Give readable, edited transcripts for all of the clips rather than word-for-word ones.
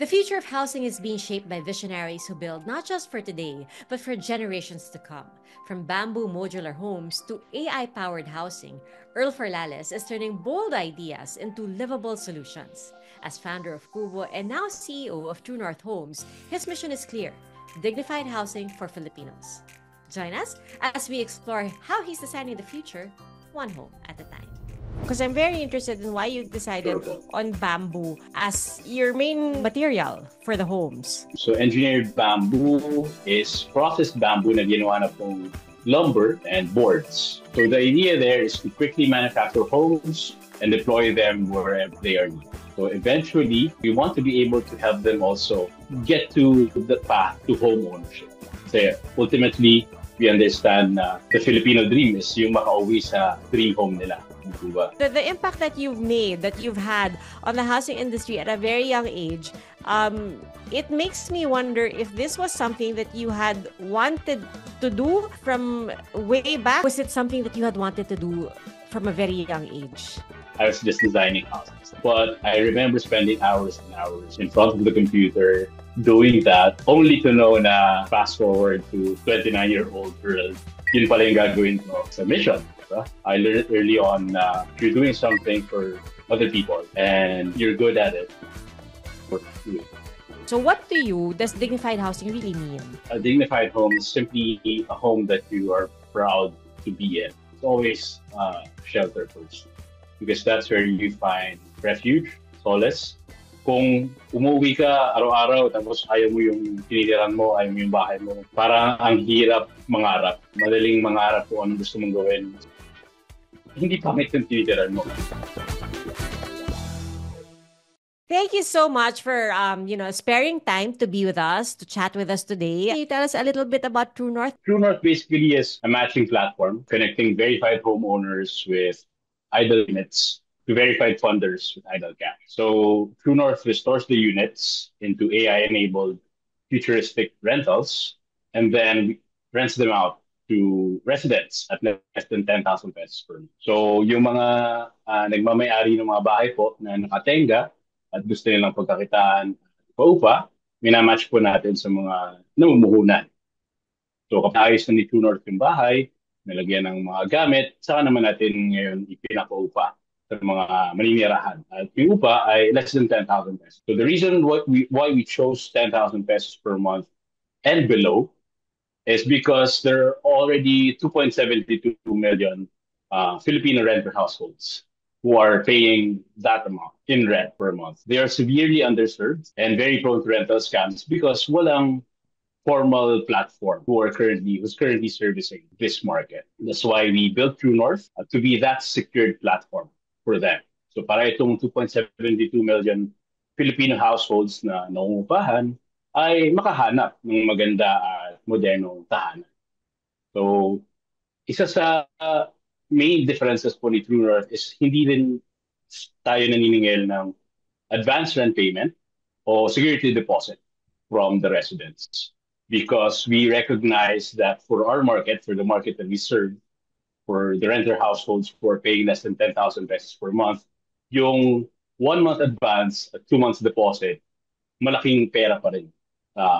The future of housing is being shaped by visionaries who build not just for today, but for generations to come. From bamboo modular homes to AI powered housing, Earl Forlales is turning bold ideas into livable solutions. As founder of Kubo and now CEO of True North Homes, his mission is clear: dignified housing for Filipinos. Join us as we explore how he's designing the future, one home at a time. Because I'm very interested in why you decided on bamboo as your main material for the homes. So engineered bamboo is processed bamboo na ginawa na pong lumber and boards. So the idea there is to quickly manufacture homes and deploy them wherever they are needed. So eventually, we want to be able to help them also get to the path to home ownership. So ultimately, we understand the Filipino dream is yung makauwi sa dream home nila. The impact that you've made, that you've had on the housing industry at a very young age, it makes me wonder if this was something that you had wanted to do from way back. Was it something that you had wanted to do from a very young age? I was just designing houses. But I remember spending hours and hours in front of the computer doing that, only to know na fast forward to 29-year-old girl, yun pala yung gagawin ko sa mission. I learned early on if you're doing something for other people and you're good at it, do it. So what to you does dignified housing really mean? A dignified home is simply a home that you are proud to be in. It's always shelter first, because that's where you find refuge, solace. Kung umuwi ka araw-araw tapos ayaw mo yung tinitiran mo, ayaw mo yung bahay mo, parang ang hirap mangarap. Madaling mangarap kung ano gusto mong gawin. Hindi pangit yung tinitiran mo. Thank you so much for sparing time to be with us, to chat with us today. Can you tell us a little bit about True North? True North basically is a matching platform connecting verified homeowners with idle units to verified funders with idle cash. So True North restores the units into AI-enabled futuristic rentals and then rents them out to residents at less than 10,000 pesos per month. So yung mga nagmamayari ng mga bahay po na nakatenga at gusto nilang pagkakitaan paupa, minamatch po natin sa mga namumuhunan. So kapag ayos na ni True North yung bahay, nalagyan ng mga gamit, saka naman natin ngayon ipinapaupa sa mga maninirahan. At yung upa ay less than 10,000 pesos. So the reason why we chose 10,000 pesos per month and below is because there are already 2.72 million Filipino renter households who are paying that amount in rent per month. They are severely underserved and very prone to rental scams because walang formal platform who's currently servicing this market. That's why we built True North to be that secured platform for them. So para itong 2.72 million Filipino households na nangungupahan ay makahanap ng maganda at modernong tahanan. So isa sa main differences po ni True North is hindi din tayo naniningil ng advance rent payment o security deposit from the residents, because we recognize that for our market, for the market that we serve, for the renter households who are paying less than 10,000 pesos per month, yung 1 month advance at 2 months deposit, malaking pera pa rin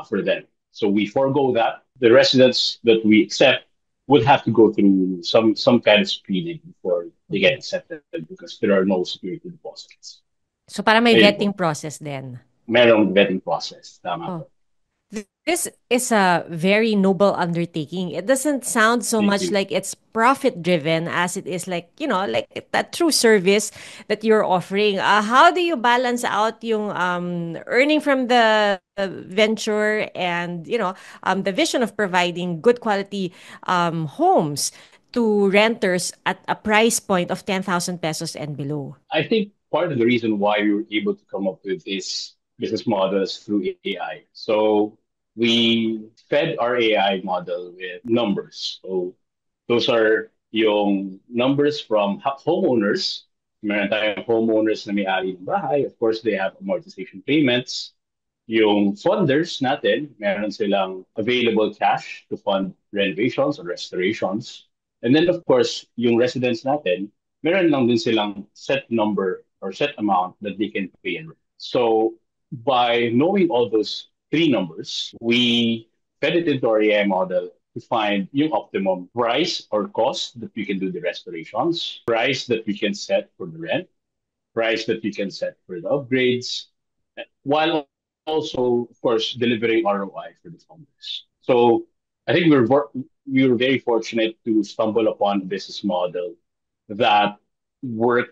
for them. So we forego that. The residents that we accept would have to go through some kind of screening before they get accepted because there are no security deposits. So para may vetting process din. Merong vetting process. Tama. This is a very noble undertaking. It doesn't sound so much like it's profit driven as it is like, like that true service that you're offering. How do you balance out yung earning from the venture and, the vision of providing good quality homes to renters at a price point of 10,000 pesos and below? I think part of the reason why we were able to come up with this business model is through AI. So we fed our AI model with numbers. So those are yung numbers from homeowners. Meron tayong homeowners na may-ari ng bahay. Of course, they have amortization payments. Yung funders natin, meron silang available cash to fund renovations or restorations. And then, of course, yung residents natin, meron lang din silang set number or set amount that they can pay in rent. So by knowing all those three numbers, we fed it into our AI model to find yung optimum price or cost that we can do the restorations, price that we can set for the rent, price that we can set for the upgrades, while also, of course, delivering ROI for the founders. So I think we were very fortunate to stumble upon a business model that where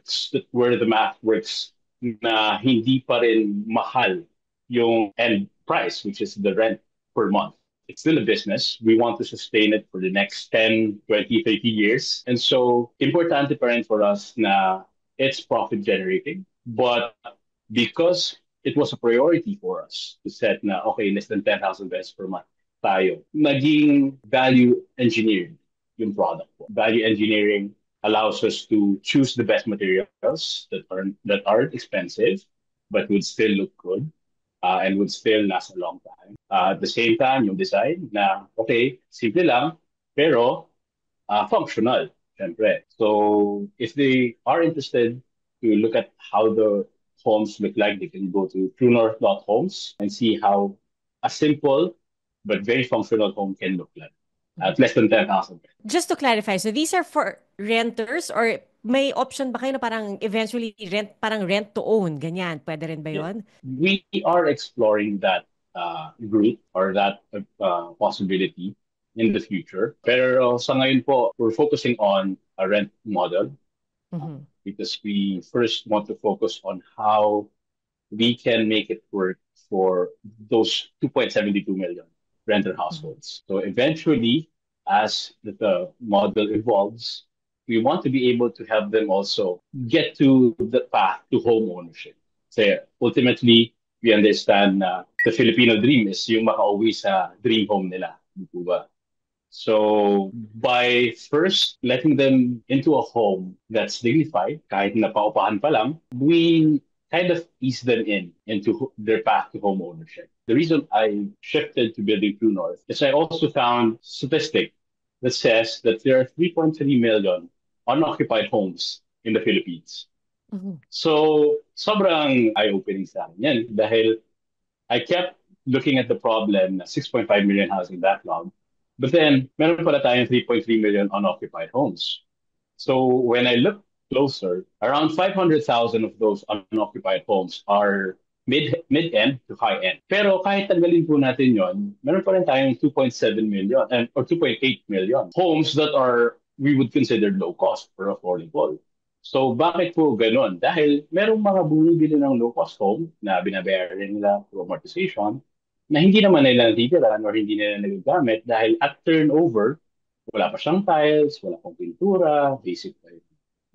the math works na hindi pa rin mahal yung end price, which is the rent per month. It's still a business. We want to sustain it for the next 10, 20, 30 years. And so, importante pa rin for us na it's profit generating. But because it was a priority for us to set na, okay, less than 10,000 pesos per month tayo, naging value engineered yung product. Value engineering allows us to choose the best materials that aren't expensive but would still look good and would still last a long time. At the same time, yung design na, okay, simple lang, pero functional, syempre. So if they are interested to look at how the homes look like, they can go to truenorth.homes and see how a simple but very functional home can look like at less than 10,000. Just to clarify, so these are for renters or may option ba kayo na parang eventually parang rent to own, ganyan? Pwede rin ba Yeah. yon? We are exploring that route or that possibility in the future. Pero sa ngayon po, we're focusing on a rent model Mm-hmm. because we first want to focus on how we can make it work for those 2.72 million renter Mm-hmm. households. So eventually, as the model evolves, we want to be able to help them also get to the path to home ownership. So ultimately, we understand the Filipino dream is yung makauwi sa dream home nila. Di po ba? So by first letting them into a home that's dignified, kahit na paupahan pa lang, we kind of ease them into their path to home ownership. The reason I shifted to building True North is I also found statistic that says that there are 3.3 million unoccupied homes in the Philippines. Mm-hmm. So sobrang eye-opening sa akin yan dahil I kept looking at the problem na 6.5 million housing backlog. But then, meron pala tayong 3.3 million unoccupied homes. So when I look closer, around 500,000 of those unoccupied homes are mid-end to high-end. Pero kahit tanggalin po natin yon, meron pa rin tayong 2.7 million or 2.8 million homes that are we would consider low cost or affordable. So bakit po ganun? Dahil merong mga bumibili ng low cost home na binabayaran nila through amortization na hindi naman nila natitirahan or hindi nila nagagamit dahil at turnover, wala pa siyang tiles, wala pang pintura, basic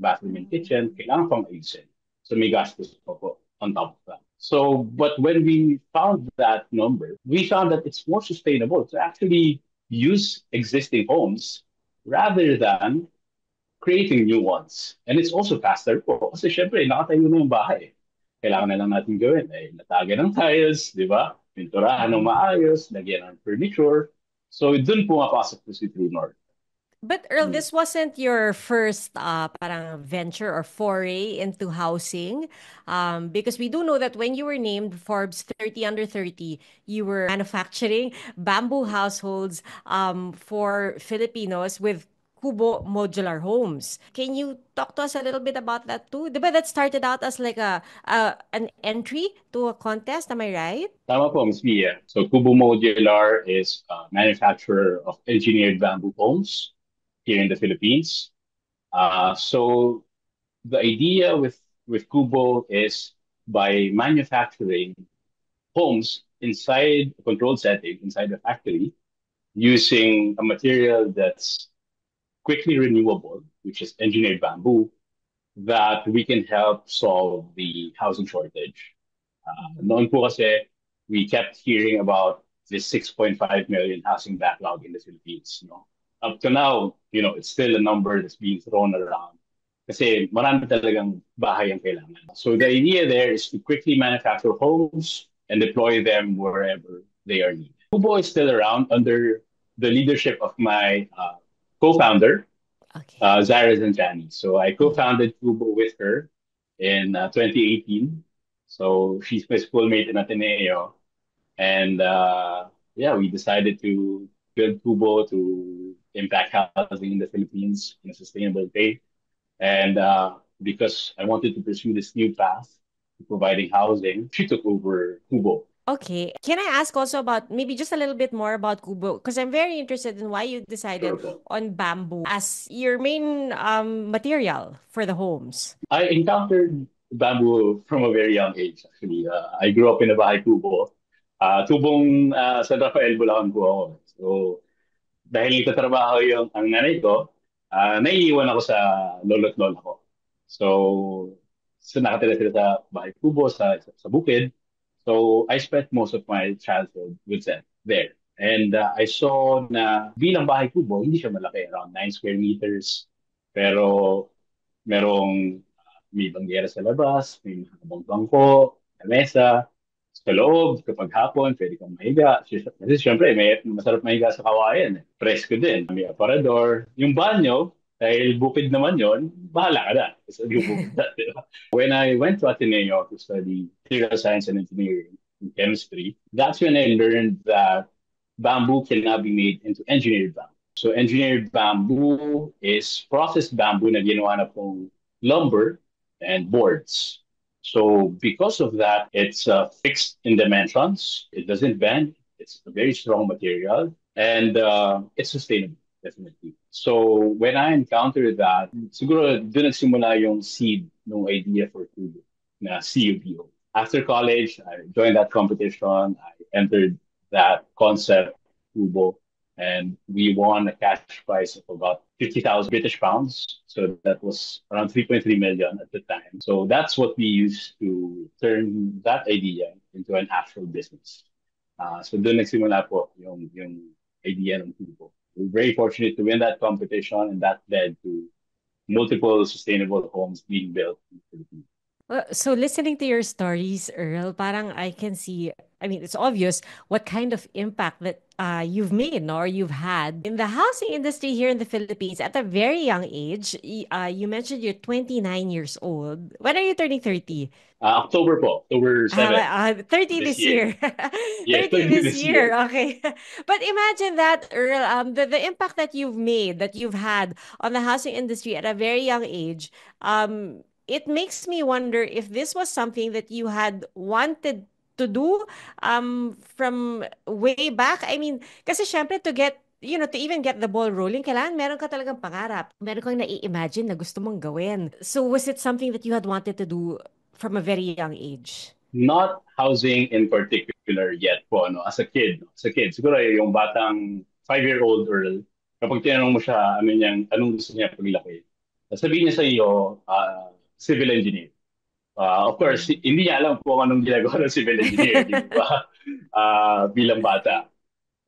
bathroom and kitchen, kailangan pang ayusin. So may gastos pa po on top of that. So, but when we found that number, we found that it's more sustainable to actually use existing homes rather than creating new ones. And it's also faster po. Kasi syempre, nakatayo na yung bahay. Kailangan na lang natin gawin. Eh, latagan ng tiles, di ba? Pinturahan ng Mm-hmm. maayos, lagyan ng furniture. So, dun pumapasok po si True North. But Earl, Mm. this wasn't your first parang venture or foray into housing, because we do know that when you were named Forbes 30 under 30, you were manufacturing bamboo households for Filipinos with Kubo modular homes. Can you talk to us a little bit about that too? Diba that started out as like an entry to a contest, am I right? Tama po, Ms. Mia. So, Kubo Modular is a manufacturer of engineered bamboo homes here in the Philippines. So, the idea with Kubo is by manufacturing homes inside a controlled setting, inside the factory, using a material that's quickly renewable, which is engineered bamboo, that we can help solve the housing shortage. Mhm. Noon po kasi, we kept hearing about this 6.5 million housing backlog in the Philippines. No? Up to now, it's still a number that's being thrown around. Kasi marami talagang bahay ang kailangan. So the idea there is to quickly manufacture homes and deploy them wherever they are needed. Kubo is still around under the leadership of my co-founder, Okay. Zara Zanjani. So I Mhm. co-founded Kubo with her in 2018. So she's my schoolmate in Ateneo. And yeah, we decided to build Kubo to impact housing in the Philippines in a sustainable way. And because I wanted to pursue this new path to providing housing, she took over Kubo. Okay. Can I ask also about maybe just a little bit more about Kubo? Because I'm very interested in why you decided Sure po. on bamboo as your main material for the homes. I encountered bamboo from a very young age, actually. I grew up in a bahay kubo. Tubong San Rafael, Bulacan po ako. So, dahil nagtatrabaho yung ang nanay ko, naiiwan ako sa lolo't lola ko. So, nakatira sila sa bahay kubo, sa bukid. So, I spent most of my childhood with them there. And I saw na bilang bahay kubo, hindi siya malaki, around 9 square meters. Pero merong may banggera sa labas, may mahabang bangko, lamesa, sa loob, kapag hapon, pwede kang mahiga. Kasi syempre, may masarap mahiga sa kawayan. Presko din. May aparador. Yung banyo, dahil bukid naman yon, bahala ka na. Kasi yung bukid na, di ba? When I went to Ateneo to study material science and engineering and chemistry, that's when I learned that bamboo can now be made into engineered bamboo. So engineered bamboo is processed bamboo na ginawa na pong lumber and boards. So because of that, it's fixed in dimensions. It doesn't bend. It's a very strong material, and it's sustainable, definitely. So when I encountered that, siguro doon nagsimula yung seed ng idea for Kubo na CUBO. After college, I joined that competition. I entered that concept, Kubo, and we won a cash prize of about 50,000 British pounds. So that was around 3.3 million at the time. So that's what we used to turn that idea into an actual business. So doon nagsimula po yung idea ng Kubo. We're very fortunate to win that competition, and that led to multiple sustainable homes being built in the Philippines. So listening to your stories, Earl, parang I can see, I mean, it's obvious what kind of impact that you've made, no, or you've had in the housing industry here in the Philippines at a very young age. You mentioned you're 29 years old. When are you turning 30? October po, October 7 30 this this year. year. Yes, 30 this this year. year. Okay. But imagine that, Earl, the impact that you've made, that you've had on the housing industry at a very young age. It makes me wonder if this was something that you had wanted to do from way back. I mean, kasi syempre to get to even get the ball rolling, kailangan meron ka talagang pangarap. Meron kang nai-imagine na gusto mong gawin. So was it something that you had wanted to do from a very young age? Not housing in particular yet po, ano, as a kid. As a kid, siguro yung batang 5-year-old Earl, kapag tinanong mo siya, ano niyang, anong gusto niya paglaki, sabihin niya sa iyo, civil engineer. Of course, Mm. hindi niya alam kung anong ginagawa ng civil engineer, di ba? Bilang bata.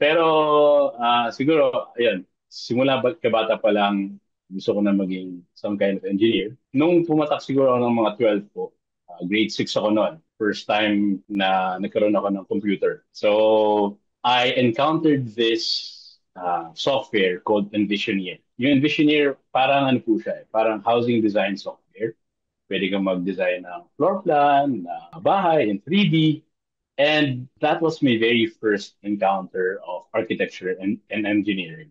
Pero siguro, ayan, simula kabata pa lang, gusto ko na maging some kind of engineer. Nung pumatak siguro ako ng mga 12 po, grade 6 ako noon. First time na nagkaroon ako ng computer. So, I encountered this software called Envisioneer. Yung Envisioneer, parang ano po siya, parang housing design software. Pwede kang mag-design ng floor plan, na bahay in 3D. And that was my very first encounter of architecture and engineering.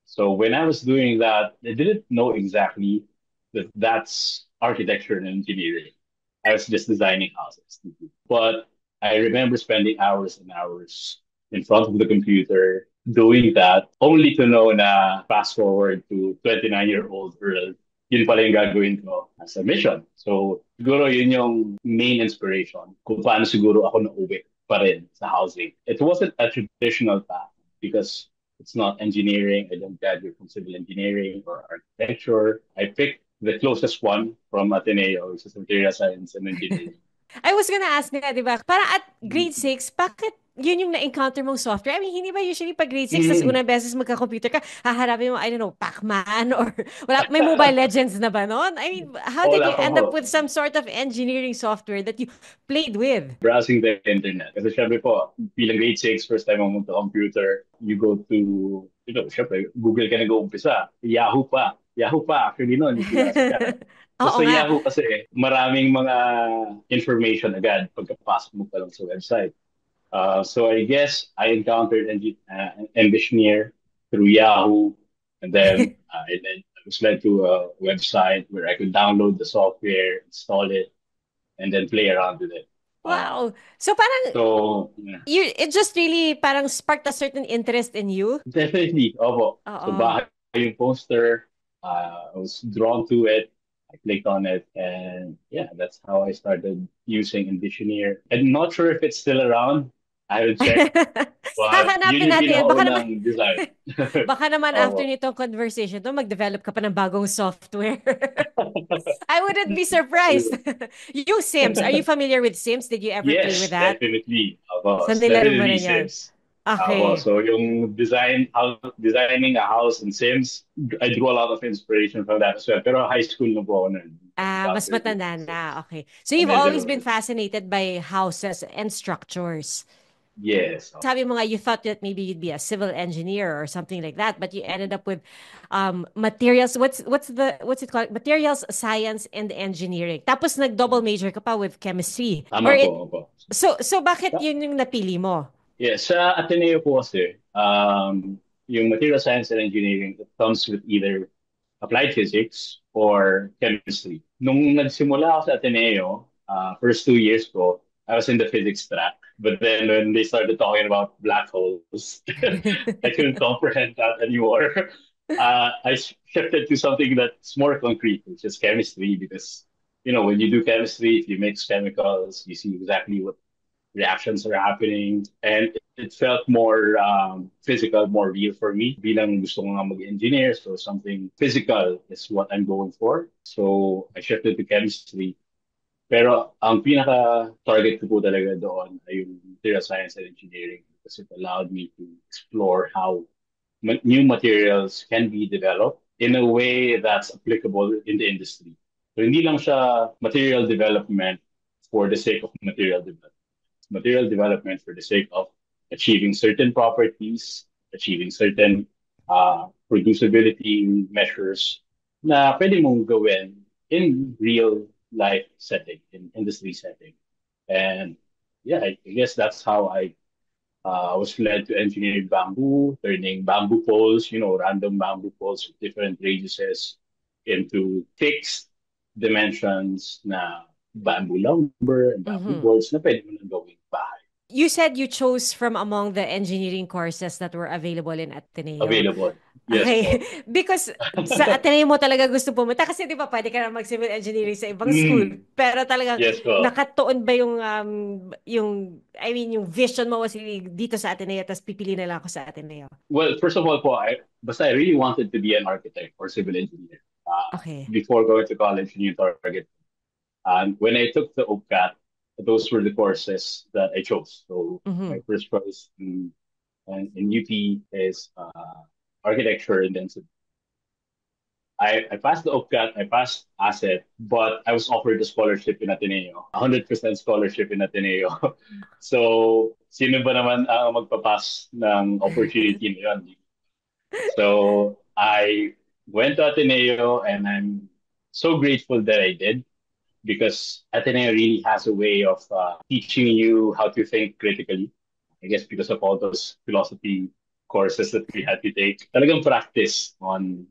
So when I was doing that, I didn't know exactly that that's architecture and engineering. I was just designing houses. But I remember spending hours and hours in front of the computer doing that, only to know na fast forward to 29-year-old Earl, yun pala yung gagawin ko as a mission. So siguro yun yung main inspiration kung paano siguro ako nauwi pa rin sa housing. It wasn't a traditional path because it's not engineering. I don't graduate from civil engineering or architecture. I picked the closest one from Ateneo, which is material science and engineering. I was gonna ask nga, di ba? Para at grade 6, bakit yun yung na-encounter mong software? I mean, hindi ba usually pag grade 6, tas Mm. unang beses magka-computer ka, haharapin mo, I don't know, Pac-Man or wala, may Mobile Legends na ba noon? I mean, how did Wala you pa end up po. with some sort of engineering software that you played with? Browsing the internet. Kasi syempre po, bilang grade 6, first time mo magka-computer, you go to, syempre, Google ka nag-uumpisa. Yahoo pa. Yahoo pa, actually noon, hindi pa sikat. Oo Sa nga. Yahoo kasi, maraming mga information agad pagkapasok mo pa lang sa website. So I guess I encountered Envisioneer through Yahoo, and then I was led to a website where I could download the software, install it, and then play around with it. Wow. So parang So yeah, it just really parang sparked a certain interest in you. definitely, opo. So Oo. bahay yung poster, I was drawn to it. I clicked on it, and yeah, that's how I started using Envisioneer. I'm not sure if it's still around. I haven't checked, but yun Hahanapin yung natin. pinakaunang design. Baka naman after Opo. nitong conversation to, mag-develop ka pa ng bagong software. I wouldn't be surprised. Yung Sims, are you familiar with Sims? Did you ever play with Yes, that? definitely. Opo, So, nilaro mo definitely rin yan. Sims. Opo, Okay. so yung designing a house in Sims, I drew a lot of inspiration from that as well. Pero high school na po ako nun. Mas Encountered yung matanda na. Sims. Okay. So, you've always Medyo, been fascinated by houses and structures. yes. Sabi mo nga, you thought that maybe you'd be a civil engineer or something like that, but you ended up with materials. What's it called? Materials science and engineering. Tapos nag-double major ka pa with chemistry. Tama Or po, it opo. so bakit yun yung napili mo? Yeah, sa Ateneo po kasi, yung material science and engineering, it comes with either applied physics or chemistry. Nung nagsimula ako sa Ateneo, first 2 years ko, I was in the physics track. But then when they started talking about black holes, I couldn't comprehend that anymore. I shifted to something that's more concrete, which is chemistry, because, when you do chemistry, if you mix chemicals, you see exactly what reactions are happening. And it felt more physical, more real for me. Bilang gusto ko nga mag-engineer, so something physical is what I'm going for. So I shifted to chemistry. Pero ang pinaka-target ko po talaga doon ay yung material science and engineering because it allowed me to explore how new materials can be developed in a way that's applicable in the industry. So hindi lang siya material development for the sake of material development for the sake of achieving certain properties, achieving certain producibility measures na pwede mong gawin in real life setting, in industry setting. And yeah, I guess that's how I was led to engineer bamboo, turning bamboo poles, random bamboo poles with different radiuses into fixed dimensions na bamboo lumber and bamboo Mhm. boards na pwede mo nang gawing bahay. You said you chose from among the engineering courses that were available in Ateneo. Available. Yes Okay. po. Because sa Ateneo mo talaga gusto pumunta kasi 'di ba pwede ka na mag-civil engineering sa ibang school. Mm, Pero talagang yes po. nakatuon ba yung I mean yung vision mo was really dito sa Ateneo tapos pipili na lang ako sa Ateneo. Well, first of all po, basta I really wanted to be an architect or civil engineer. Okay. Before going to college, new target. And when I took the OPCAT, those were the courses that I chose. So my Mhm. first choice in UP is architecture, and then I passed the OPCAT, I passed ASET, but I was offered a scholarship in Ateneo, 100% scholarship in Ateneo. So, sino ba naman ang magpapas ng opportunity na yun? So, I went to Ateneo, and I'm so grateful that I did because Ateneo really has a way of teaching you how to think critically. I guess because of all those philosophy courses that we had to take. Talagang practice on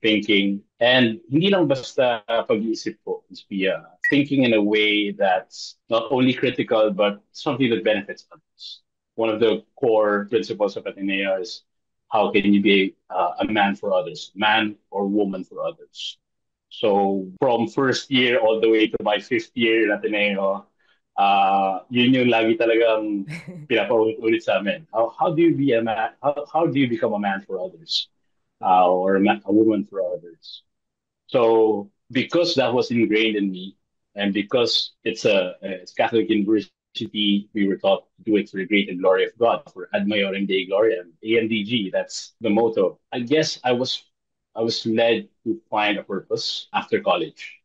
thinking. And hindi lang basta pag-iisip po. It's be thinking in a way that's not only critical, but something that benefits others. One of the core principles of Ateneo is how can you be a man for others, man or woman for others. So from first year all the way to my fifth year in Ateneo, yun yung lagi talagang pinapaulit sa amin. How do you be a man? How do you become a man for others? Or a woman for others? So because that was ingrained in me, and because it's Catholic University, we were taught to do it for the greater glory of God, for Ad Maiorem Dei Gloriam, AMDG. That's the motto. I guess I was led to find a purpose after college.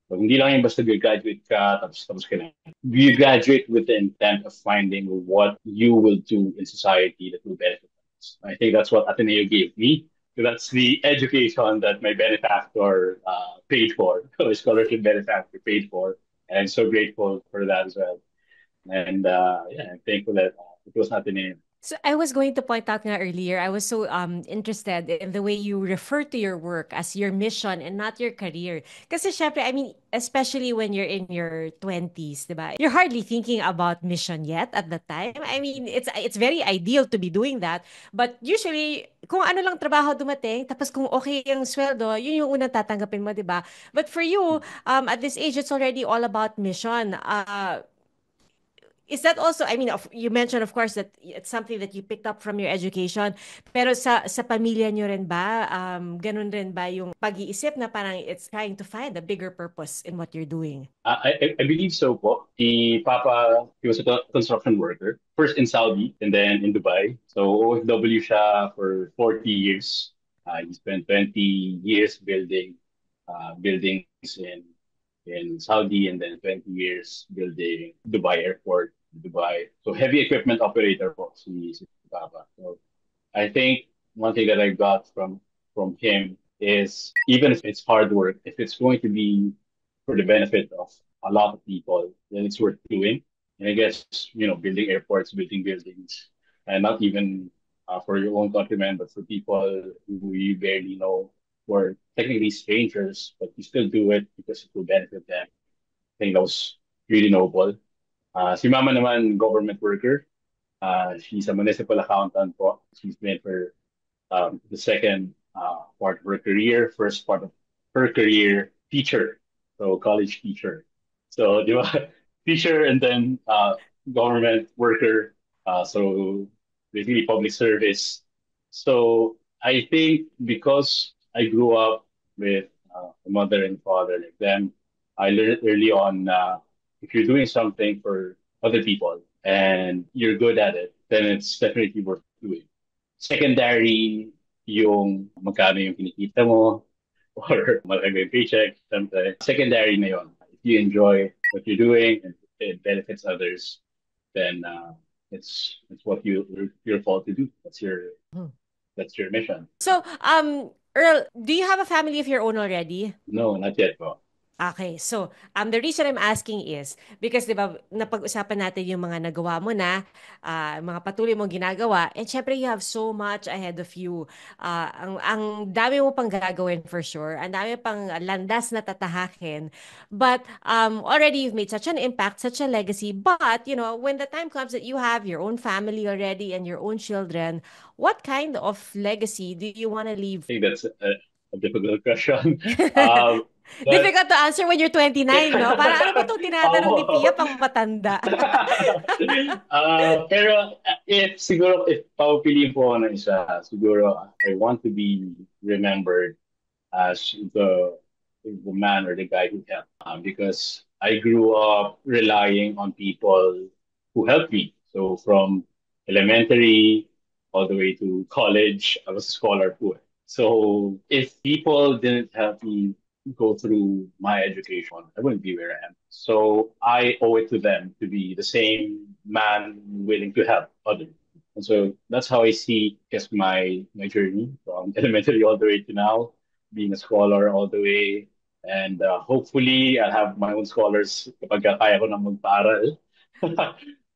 So, hindi lang yung basta graduate ka, tapos ka na. You graduate with the intent of finding what you will do in society that will benefit us. I think that's what Ateneo gave me. So that's the education that my benefactor paid for, my scholarship benefactor paid for. And I'm so grateful for that as well. And yeah, I'm thankful that it was not in vain. So I was going to point out nga earlier, I was so interested in the way you refer to your work as your mission and not your career. Kasi syempre, I mean, especially when you're in your 20s, 'di ba? You're hardly thinking about mission yet at that time. I mean, it's very ideal to be doing that, but usually kung ano lang trabaho dumating, tapos kung okay ang sweldo, yun yung unang tatanggapin mo, 'di ba? But for you, at this age, it's already all about mission. Is that also, I mean, you mentioned of course that it's something that you picked up from your education, pero sa pamilya nyo rin ba, ganun rin ba yung pag-iisip na parang it's trying to find a bigger purpose in what you're doing? I believe so po. Papa, he was a construction worker, first in Saudi and then in Dubai. So OFW siya for 40 years. He spent 20 years building buildings in Saudi and then 20 years building Dubai airport, Dubai. So heavy equipment operator po si Papa. So I think one thing that I got from him is even if it's hard work, if it's going to be for the benefit of a lot of people, then it's worth doing. And I guess, building airports, building buildings, and not even for your own countrymen, but for people who you barely know, who are technically strangers, but you still do it because it will benefit them. I think that was really noble. Si Mama naman, government worker. She's a municipal accountant po. She's been for the second part of her career, first part of her career, teacher, so college teacher. So, di ba? Teacher and then government worker, so basically public service. So I think because I grew up with a mother and father like them, I learned early on if you're doing something for other people and you're good at it, then it's definitely worth doing. Secondary yung magkano yung kinikita mo or malaki ba yung paycheck, something. Secondary na yun. If you enjoy what you're doing and it benefits others, then it's what you're called to do. That's your mission. So, Earl, do you have a family of your own already? No, not yet po. Okay, so the reason I'm asking is because 'di ba napag-usapan natin yung mga nagawa mo na, mga patuloy mong ginagawa, and syempre you have so much ahead of you. Ang dami mo pang gagawin for sure, ang dami pang landas na tatahakin. But already you've made such an impact, such a legacy. But when the time comes that you have your own family already and your own children, what kind of legacy do you want to I leave? think that's a difficult question. Um, but Difficult to answer when you're 29, no? Para ano ba itong tinatanong ni Pia Oo. pang matanda? Pero if papapiliin po ako ng isa, siguro I want to be remembered as the man or the guy who helped. Because I grew up relying on people who helped me. So from elementary all the way to college, I was a scholar po. So if people didn't help me go through my education, I wouldn't be where I am. So I owe it to them to be the same man willing to help others. And so that's how I see, guess, my journey from elementary all the way to now, being a scholar all the way. And hopefully I'll have my own scholars kapag kaya ko na magpaaral.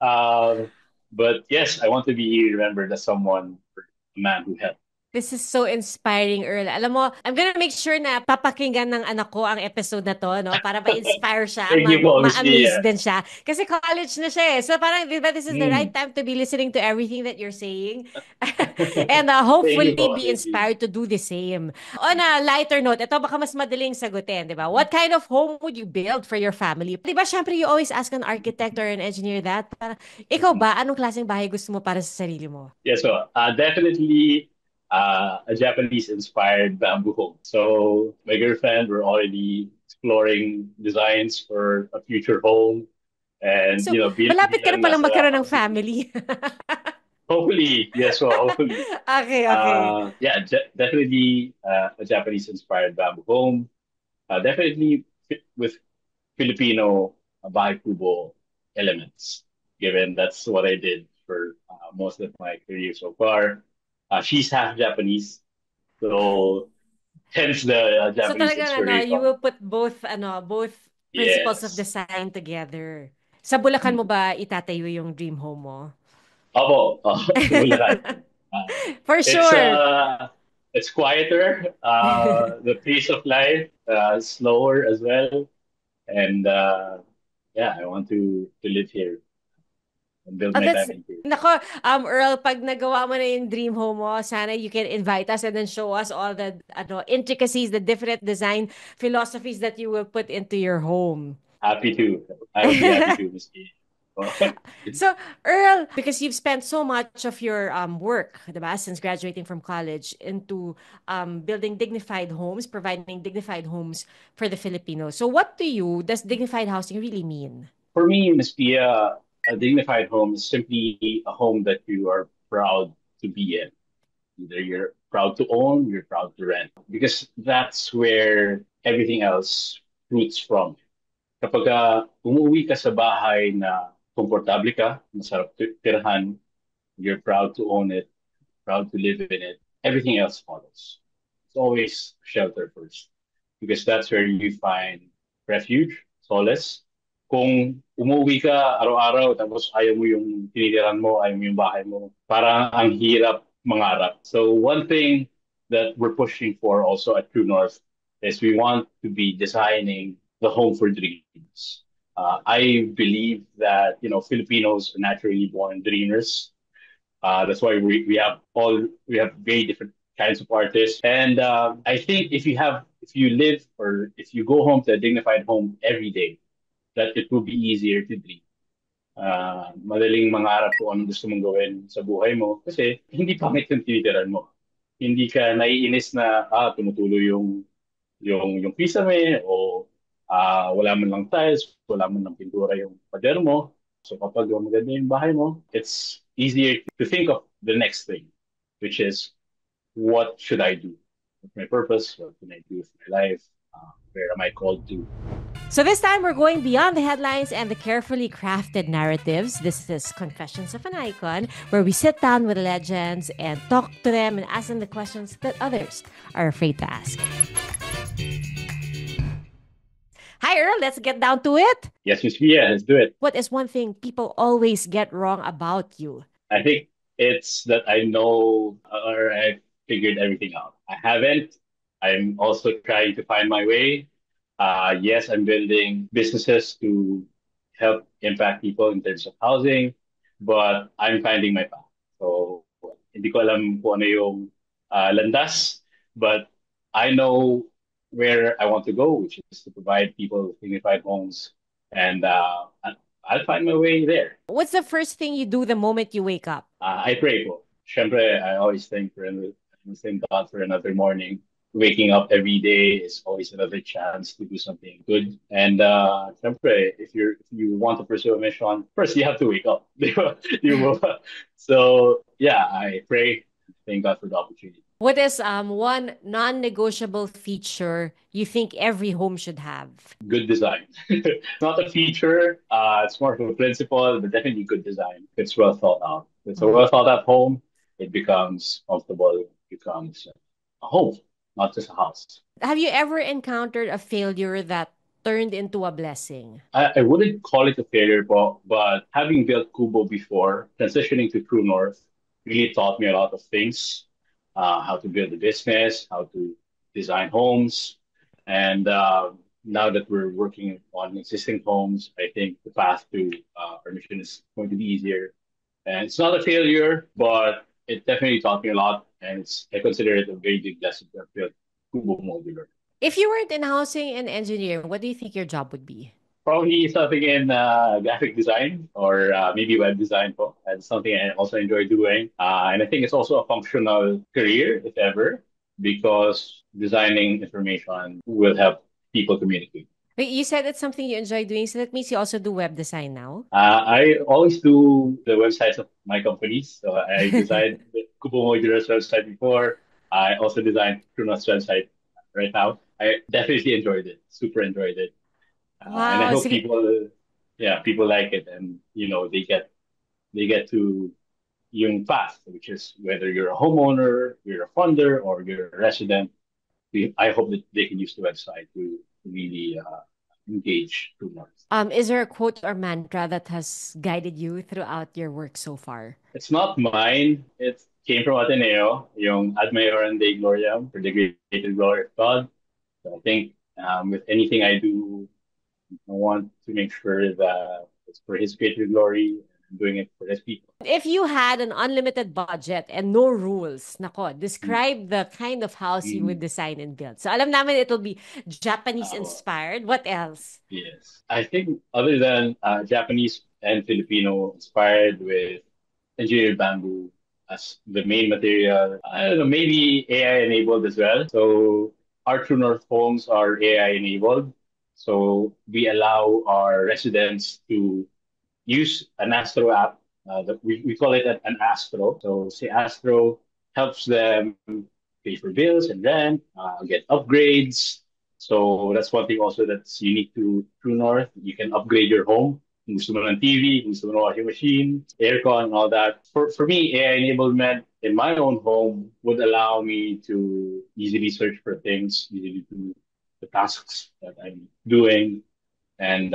um, but yes, I want to be remembered as someone, a man who helped. This is so inspiring, Earl. Alam mo, I'm gonna make sure na papakinggan ng anak ko ang episode na to, no? Para ma-inspire siya, Thank you po, Miss ma-amaze Mia. din siya. Kasi college na siya eh. So parang, di ba, this is the right Mm. time to be listening to everything that you're saying. And Thank you hopefully po. be Thank you. inspired to do the same. On a lighter note, ito baka mas madaling sagutin, di ba? What kind of home would you build for your family? Di ba, syempre, you always ask an architect or an engineer that. Parang, ikaw ba, anong klaseng bahay gusto mo para sa sarili mo? Yes, so definitely a Japanese-inspired bamboo home. So my girlfriend, we're already exploring designs for a future home, and So, malapit ka na bilang palang nasa magkaroon ng family. hopefully, yes, so hopefully, Okay, okay. yeah, definitely a Japanese-inspired bamboo home. Definitely with Filipino bahay kubo elements, given that's what I did for most of my career so far. She's half Japanese, So hence the So Japanese talagang you inspiration. will put both principles of Yes. design together. Sa Bulacan mo ba itatayo yung dream home mo? Opo, sa Bulacan. Uh, For it's sure. it's quieter. The pace of life is slower as well, and yeah, I want to live here and build Oh, my that's family here. Nako, Earl, pag nagawa mo na yung dream home mo, sana you can invite us and then show us all the intricacies, the different design philosophies that you will put into your home. Happy to. I would be happy to, Miss Kay. So, Earl, because you've spent so much of your work, diba, since graduating from college into building dignified homes, providing dignified homes for the Filipinos. So, what to you does dignified housing really mean? For me, Miss Pia, a dignified home is simply a home that you are proud to be in. Either you're proud to own, you're proud to rent, because that's where everything else roots from. Kapag umuwi ka sa bahay na komportable ka, masarap tirhan, you're proud to own it, proud to live in it, everything else follows. It's always shelter first because that's where you find refuge, solace. Kung umuwi ka araw-araw tapos ayaw mo yung tinitirahan mo, ayaw mo yung bahay mo, parang ang hirap mangarap. So one thing that we're pushing for also at True North is we want to be designing the home for dreams. I believe that Filipinos are naturally born dreamers. That's why we have very different kinds of artists. And I think if you live or if you go home to a dignified home every day, that it will be easier to dream. Madaling mangarap kung anong gusto mong gawin sa buhay mo kasi hindi pangit yung tinitiran mo. Hindi ka naiinis na tumutuloy yung pisame o wala man lang tiles, wala man lang pintura yung pader mo. So kapag maganda yung bahay mo, it's easier to think of the next thing, which is what should I do? What's my purpose? What can I do with my life? Where am I called to? So this time we're going beyond the headlines and the carefully crafted narratives. This is Confessions of an Icon, where we sit down with legends and talk to them and ask them the questions that others are afraid to ask. Hi, Earl. Let's get down to it. Yes, Miss Pia, let's do it. What is one thing people always get wrong about you? I think it's that I know or I figured everything out. I haven't. I'm also trying to find my way. Yes, I'm building businesses to help impact people in terms of housing, but I'm finding my path. So, hindi ko alam kung ano yung landas, but I know where I want to go, which is to provide people with dignified homes, and I'll find my way there. What's the first thing you do the moment you wake up? I pray po. Siyempre, I always thank God for another morning. Waking up every day is always another chance to do something good. And siyempre, if you want to pursue a mission, first you have to wake up. Di ba? So yeah, I pray. Thank God for the opportunity. What is one non-negotiable feature you think every home should have? Good design. Not a feature. It's more of a principle, but definitely good design. It's well thought out. It's a Mhm. well thought out home. It becomes comfortable. It becomes a home, not just a house. Have you ever encountered a failure that turned into a blessing? I wouldn't call it a failure, but having built Kubo before, transitioning to True North really taught me a lot of things, how to build a business, how to design homes. And now that we're working on existing homes, I think the path to our mission is going to be easier. And it's not a failure, but it definitely taught me a lot. And I consider it a very big lesson to have built Kubo Modular. If you weren't in housing and engineering, what do you think your job would be? Probably something in graphic design or maybe web design. That's something I also enjoy doing. And I think it's also a functional career, if ever, because designing information will help people communicate. Wait, you said it's something you enjoy doing, so that means you also do web design now? I always do the websites of my companies. So I designed the Kubo Modular's website before. I also designed Kruno's website right now. I definitely enjoyed it, super enjoyed it. And I Wow, hope sige. people like it, and they get to yung path, which is whether you're a homeowner, you're a funder, or you're a resident. I hope that they can use the website to really engage True North. Is there a quote or mantra that has guided you throughout your work so far? It's not mine. It came from Ateneo, yung Ad Maiorem Dei Gloriam, for the greater glory of God. So I think with anything I do, I want to make sure that it's for His greater glory and doing it for His people. If you had an unlimited budget and no rules, nako, describe the kind of house you would Mm. design and build. So alam namin it'll be Japanese Uh, inspired. What else? yes. I think other than Japanese and Filipino inspired with engineered bamboo as the main material, I don't know, maybe AI enabled as well. So our True North homes are AI enabled. So we allow our residents to use an Astro app. We call it an Astro. So say Astro helps them pay for bills and rent, get upgrades. So that's one thing also that's unique to True North. You can upgrade your home. Kung gusto mo ng TV, kung gusto mo ng washing machine, aircon, and all that. For me, AI enablement in my own home would allow me to easily search for things, easily do the tasks that I'm doing, and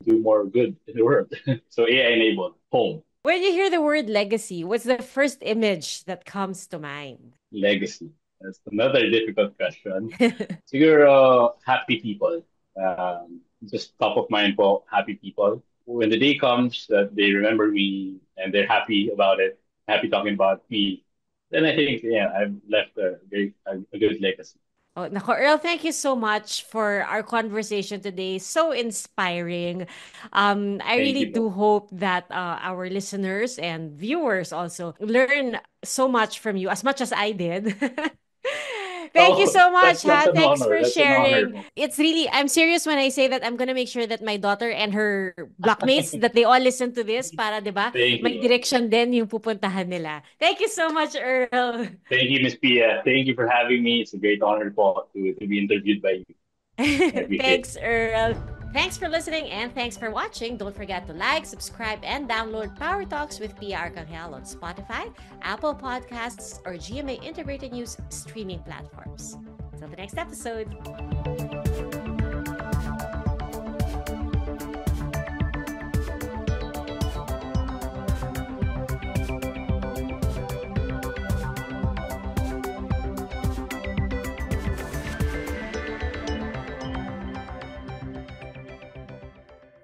do more good in the world. So AI enabled home When you hear the word legacy, what's the first image that comes to mind? legacy. That's another difficult question. Siguro happy people. Just top of mind po, happy people. When the day comes that they remember me and they're happy about it, happy talking about me, then I think yeah, I've left a good legacy. Oh, nako, Earl, thank you so much for our conversation today. So inspiring. I Thank really you do po. hope that our listeners and viewers also learn so much from you, as much as I did. Thank you Oh, so much, that's ha. an Thanks honor. for That's an honor sharing. po. It's really, I'm serious when I say that I'm gonna make sure that my daughter and her blockmates, that they all listen to this para, di ba, Thank you may po. direction din yung pupuntahan nila. Thank you so much, Earl. Thank you, Miss Pia. Thank you for having me. It's a great honor po to be interviewed by you. I appreciate it. Thanks, Earl. Thanks for listening and thanks for watching. Don't forget to like, subscribe, and download Power Talks with Pia Arcangel on Spotify, Apple Podcasts, or GMA Integrated News streaming platforms. Until the next episode.